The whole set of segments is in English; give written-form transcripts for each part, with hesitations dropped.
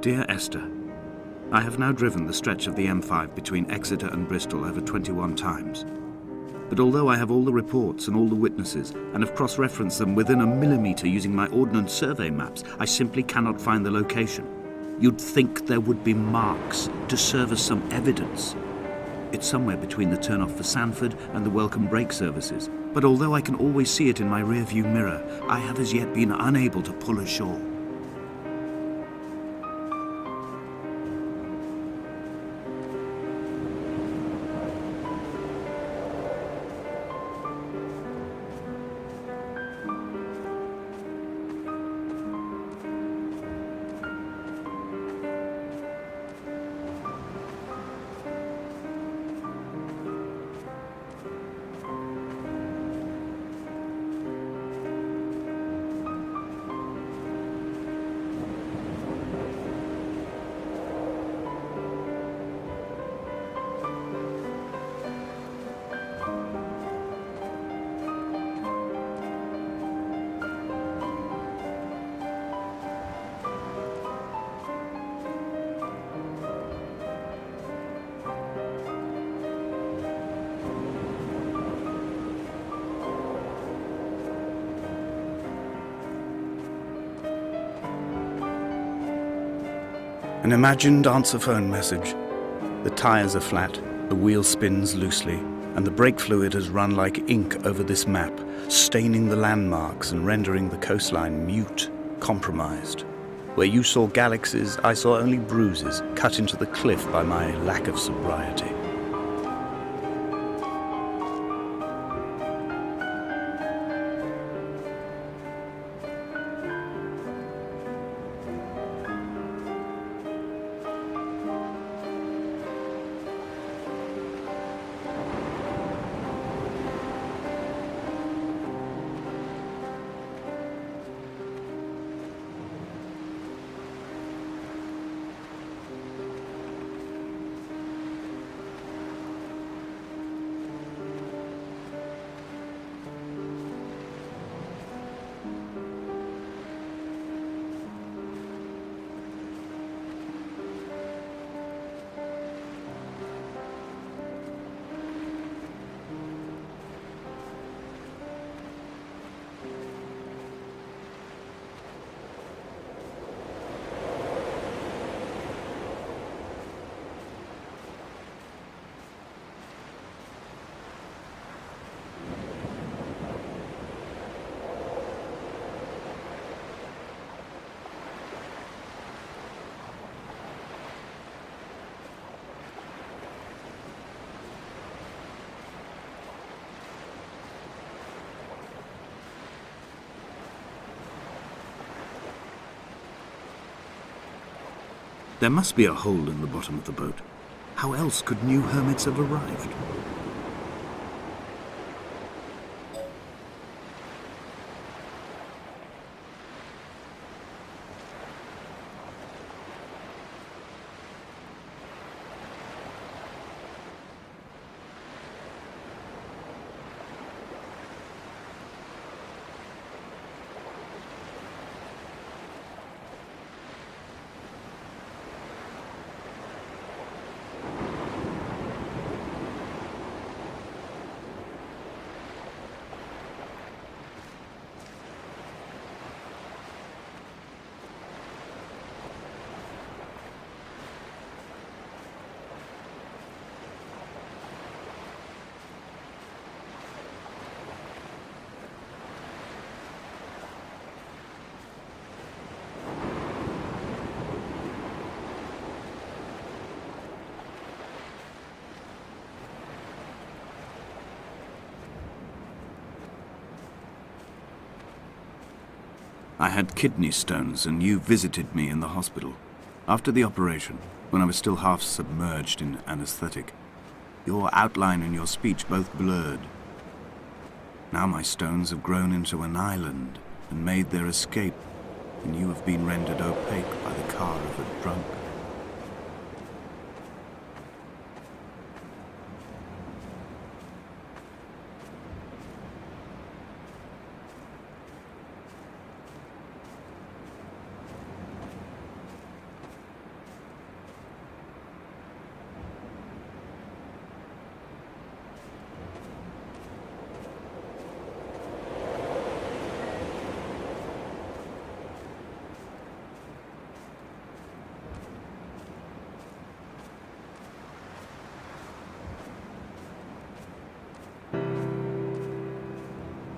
Dear Esther, I have now driven the stretch of the M5 between Exeter and Bristol over 21 times. But although I have all the reports and all the witnesses, and have cross-referenced them within a millimetre using my Ordnance Survey maps, I simply cannot find the location. You'd think there would be marks to serve as some evidence. It's somewhere between the turn-off for Sanford and the welcome brake services. But although I can always see it in my rear-view mirror, I have as yet been unable to pull ashore. An imagined answer phone message. The tyres are flat, the wheel spins loosely, and the brake fluid has run like ink over this map, staining the landmarks and rendering the coastline mute, compromised. Where you saw galaxies, I saw only bruises cut into the cliff by my lack of sobriety. There must be a hole in the bottom of the boat. How else could new hermits have arrived? I had kidney stones, and you visited me in the hospital. After the operation, when I was still half submerged in anesthetic, your outline and your speech both blurred. Now my stones have grown into an island and made their escape, and you have been rendered opaque by the car of a drunk.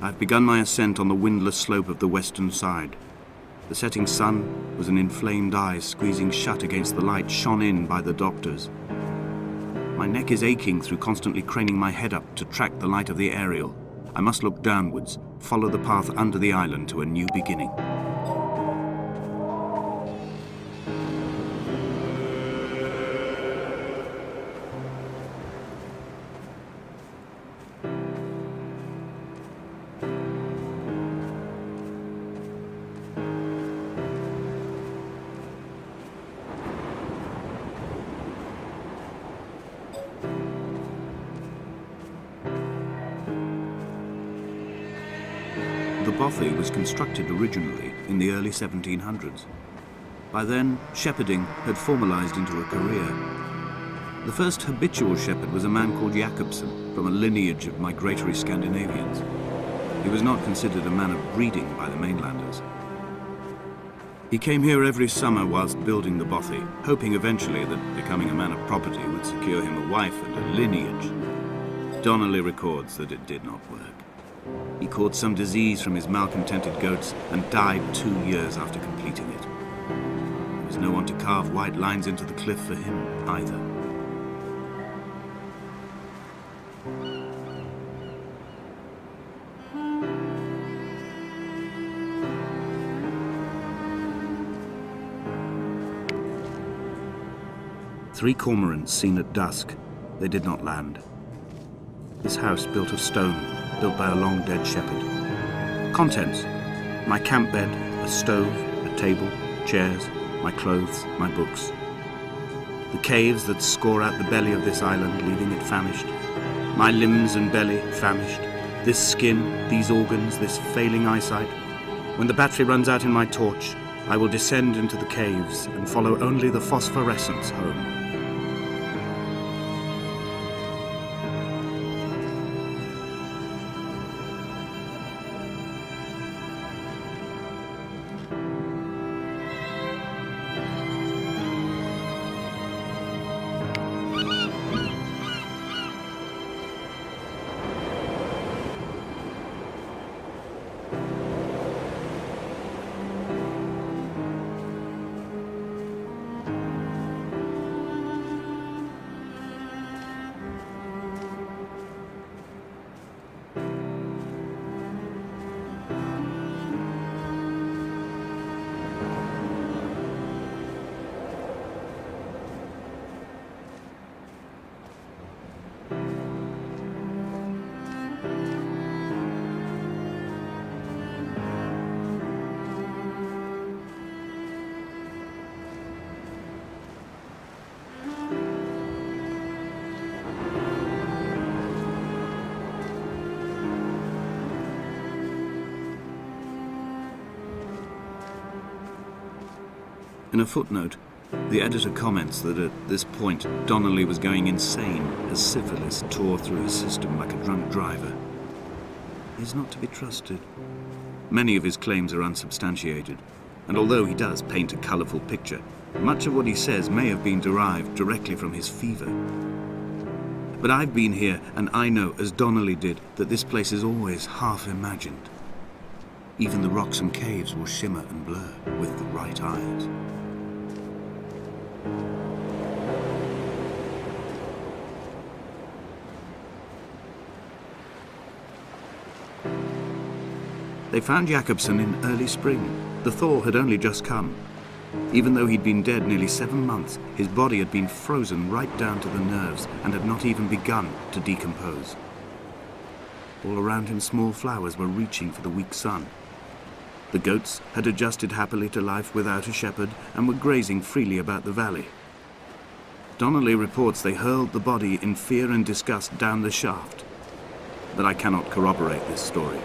I've begun my ascent on the windless slope of the western side. The setting sun was an inflamed eye squeezing shut against the light shone in by the doctors. My neck is aching through constantly craning my head up to track the light of the aerial. I must look downwards, follow the path under the island to a new beginning. The bothy was constructed originally in the early 1700s. By then, shepherding had formalized into a career. The first habitual shepherd was a man called Jakobsen, from a lineage of migratory Scandinavians. He was not considered a man of breeding by the mainlanders. He came here every summer whilst building the bothy, hoping eventually that becoming a man of property would secure him a wife and a lineage. Donnelly records that it did not work. He caught some disease from his malcontented goats and died 2 years after completing it. There was no one to carve white lines into the cliff for him either. Three cormorants seen at dusk. They did not land. This house built of stone, built by a long-dead shepherd. Contents: my camp bed, a stove, a table, chairs, my clothes, my books. The caves that score out the belly of this island, leaving it famished. My limbs and belly famished. This skin, these organs, this failing eyesight. When the battery runs out in my torch, I will descend into the caves and follow only the phosphorescence home. In a footnote, the editor comments that at this point, Donnelly was going insane as syphilis tore through his system like a drunk driver. He's not to be trusted. Many of his claims are unsubstantiated, and although he does paint a colourful picture, much of what he says may have been derived directly from his fever. But I've been here, and I know, as Donnelly did, that this place is always half imagined. Even the rocks and caves will shimmer and blur with the right eyes. They found Jakobsen in early spring. The thaw had only just come. Even though he'd been dead nearly 7 months, his body had been frozen right down to the nerves and had not even begun to decompose. All around him, small flowers were reaching for the weak sun. The goats had adjusted happily to life without a shepherd and were grazing freely about the valley. Donnelly reports they hurled the body in fear and disgust down the shaft, but I cannot corroborate this story.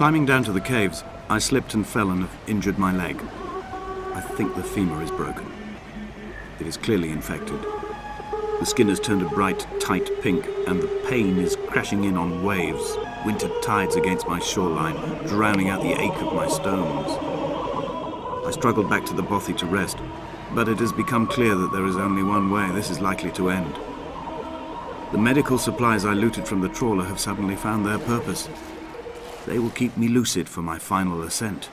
Climbing down to the caves, I slipped and fell and have injured my leg. I think the femur is broken. It is clearly infected. The skin has turned a bright, tight pink, and the pain is crashing in on waves, winter tides against my shoreline, drowning out the ache of my stones. I struggled back to the bothy to rest, but it has become clear that there is only one way this is likely to end. The medical supplies I looted from the trawler have suddenly found their purpose. They will keep me lucid for my final ascent.